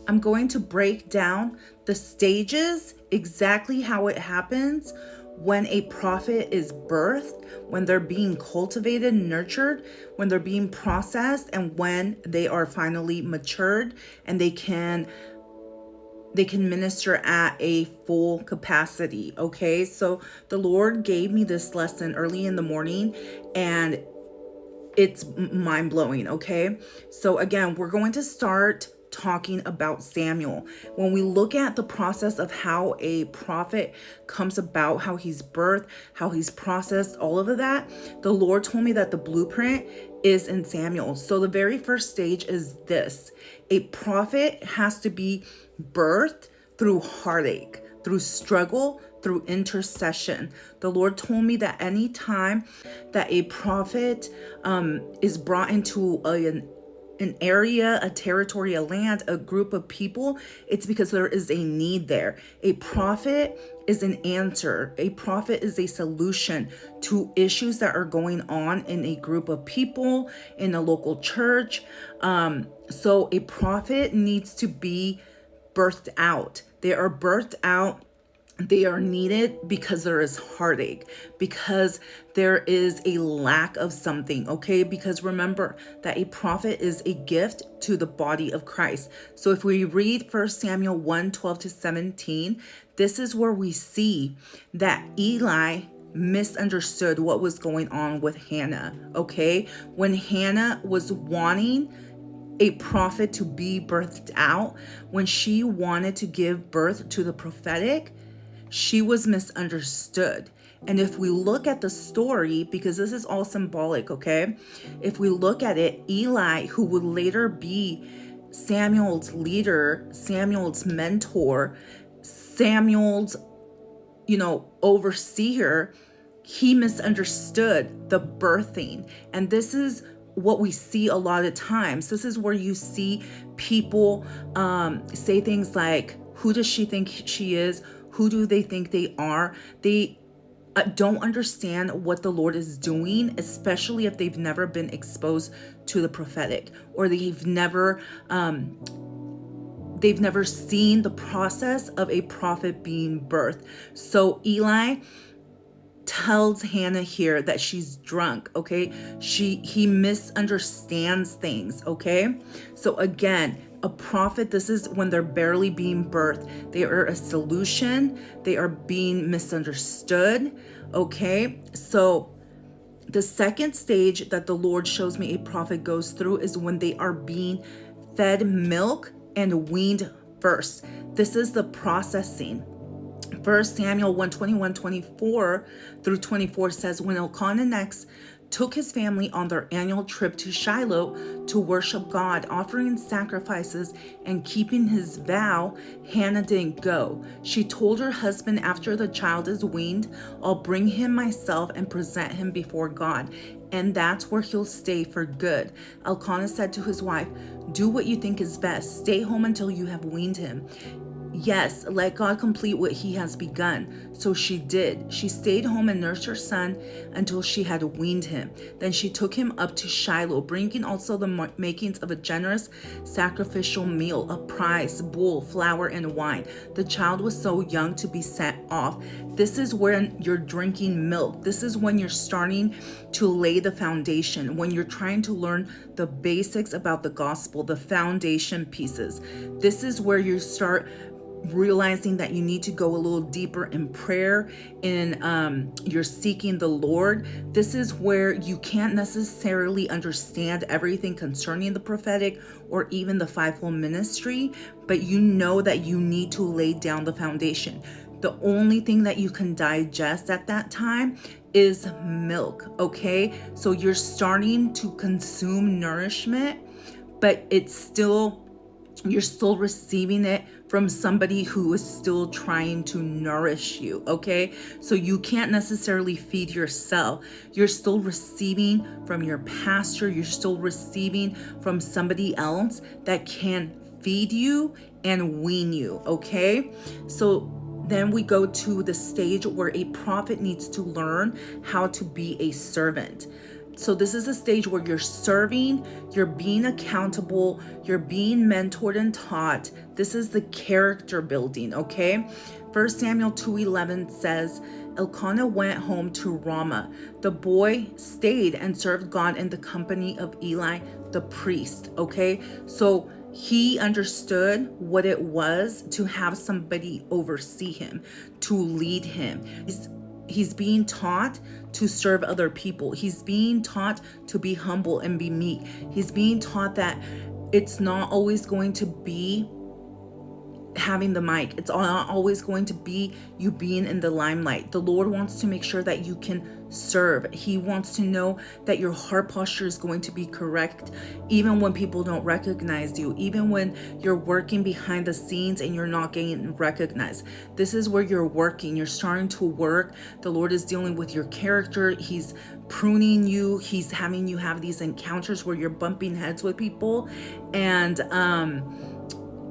I'm going to break down the stages, exactly how it happens when a prophet is birthed, when they're being cultivated, nurtured, when they're being processed, and when they are finally matured and they can minister at a full capacity. Okay, so the Lord gave me this lesson early in the morning, and it's mind blowing. Okay, so again, we're going to start talking about Samuel. When we look at the process of how a prophet comes about, how he's birthed, how he's processed, all of that, the Lord told me that the blueprint is in Samuel. So the very first stage is this: a prophet has to be birthed through heartache, through struggle, through intercession. The Lord told me that anytime that a prophet is brought into an area, a territory, a land, a group of people, it's because there is a need there. A prophet is an answer. A prophet is a solution to issues that are going on in a group of people, in a local church. So a prophet needs to be birthed out. They are birthed out. They are needed because there is heartache, because there is a lack of something, okay? Because remember that a prophet is a gift to the body of Christ. So if we read 1 Samuel 1:12-17, this is where we see that Eli misunderstood what was going on with Hannah, okay? When Hannah was wanting a prophet to be birthed out, when she wanted to give birth to the prophetic, she was misunderstood. And if we look at the story, because this is all symbolic, okay? If we look at it, Eli, who would later be Samuel's leader, Samuel's mentor, Samuel's, overseer, he misunderstood the birthing. And this is what we see a lot of times. This is where you see people say things like, who does she think she is? Who do they think they are? They don't understand what the Lord is doing, especially if they've never been exposed to the prophetic, or they've never seen the process of a prophet being birthed. So Eli tells Hannah here that she's drunk, okay? He misunderstands things, okay? So again, a prophet, this is when they're barely being birthed. They are a solution. They are being misunderstood, okay? So the second stage that the Lord shows me a prophet goes through is when they are being fed milk and weaned first. This is the processing. 1 Samuel 1:21-24 says, when Elkanah next took his family on their annual trip to Shiloh to worship God, offering sacrifices and keeping his vow, Hannah didn't go. She told her husband, after the child is weaned, I'll bring him myself and present him before God, and that's where he'll stay for good. Elkanah said to his wife, do what you think is best. Stay home until you have weaned him. Yes, let God complete what he has begun. So she did. She stayed home and nursed her son until she had weaned him. Then she took him up to Shiloh, bringing also the makings of a generous sacrificial meal, a prize, bull, flour, and wine. The child was so young to be sent off. This is when you're drinking milk. This is when you're starting to lay the foundation, when you're trying to learn the basics about the gospel, the foundation pieces. This is where you start realizing that you need to go a little deeper in prayer, in you're seeking the Lord. This is where you can't necessarily understand everything concerning the prophetic or even the fivefold ministry, but you know that you need to lay down the foundation. The only thing that you can digest at that time is milk, okay? So you're starting to consume nourishment, but you're still receiving it from somebody who is still trying to nourish you, okay? So you can't necessarily feed yourself. You're still receiving from your pastor. You're still receiving from somebody else that can feed you and wean you, okay? So then we go to the stage where a prophet needs to learn how to be a servant. So this is a stage where you're serving, you're being accountable, you're being mentored and taught. This is the character building, okay? 1 Samuel 2:11 says, Elkanah went home to Ramah. The boy stayed and served God in the company of Eli the priest, okay? So he understood what it was to have somebody oversee him, to lead him. He's being taught to serve other people. He's being taught to be humble and be meek. He's being taught that it's not always going to be having the mic. It's not always going to be you being in the limelight. The Lord wants to make sure that you can serve. He wants to know that your heart posture is going to be correct, even when people don't recognize you, even when you're working behind the scenes and you're not getting recognized. This is where you're working. You're starting to work. The Lord is dealing with your character. He's pruning you. He's having you have these encounters where you're bumping heads with people,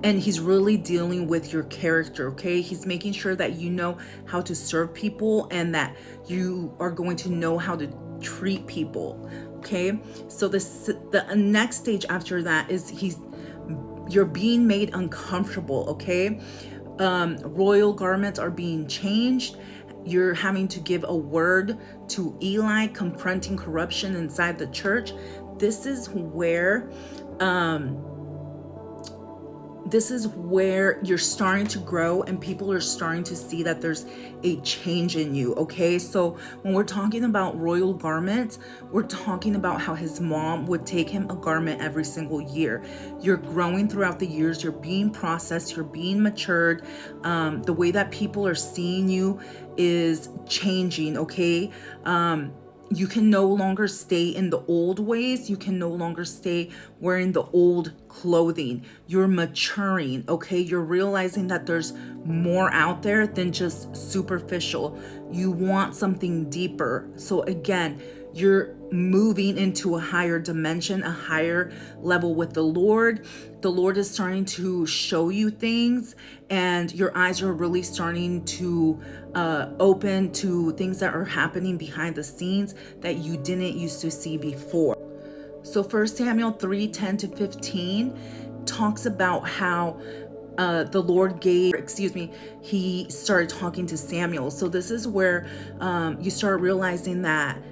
and he's really dealing with your character, okay? He's making sure that you know how to serve people and that you are going to know how to treat people, okay? So the next stage after that is you're being made uncomfortable, okay? Royal garments are being changed. You're having to give a word to Eli, confronting corruption inside the church. This is where you're starting to grow and people are starting to see that there's a change in you, okay? So when we're talking about royal garments, we're talking about how his mom would take him a garment every single year. You're growing throughout the years, you're being processed, you're being matured. The way that people are seeing you is changing, okay? You can no longer stay in the old ways. You can no longer stay wearing the old clothing. You're maturing, okay? You're realizing that there's more out there than just superficial. You want something deeper. So again, you're moving into a higher dimension, a higher level with the Lord. The Lord is starting to show you things, and your eyes are really starting to open to things that are happening behind the scenes that you didn't used to see before. So 1 Samuel 3:10-15 talks about how the Lord he started talking to Samuel. So this is where you start realizing that,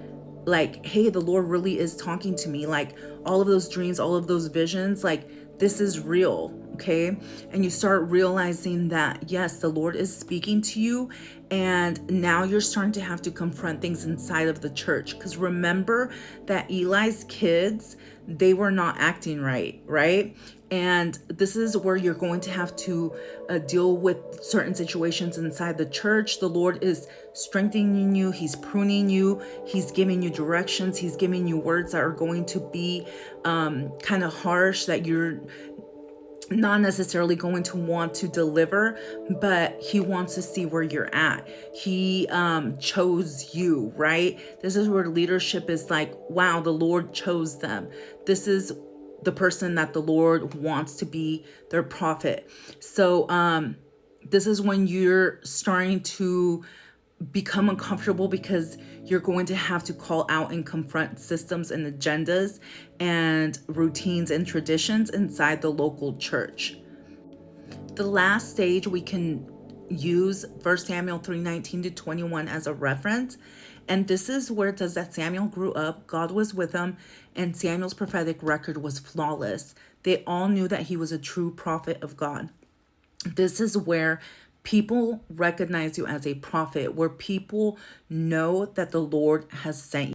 like, hey, the Lord really is talking to me. Like, all of those dreams, all of those visions, like, this is real, okay? And you start realizing that, yes, the Lord is speaking to you, and now you're starting to have to confront things inside of the church. Because remember that Eli's kids, they were not acting right, right? And this is where you're going to have to deal with certain situations inside the church. The Lord is strengthening you. He's pruning you. He's giving you directions. He's giving you words that are going to be kind of harsh, that you're not necessarily going to want to deliver, but he wants to see where you're at. He chose you, right? This is where leadership is like, wow, the Lord chose them. This is the person that the Lord wants to be their prophet. So this is when you're starting to become uncomfortable, because you're going to have to call out and confront systems and agendas and routines and traditions inside the local church. The last stage, we can use 1 Samuel 3:19-21 as a reference. And this is where it says that Samuel grew up, God was with him, and Samuel's prophetic record was flawless. They all knew that he was a true prophet of God. This is where people recognize you as a prophet, where people know that the Lord has sent you.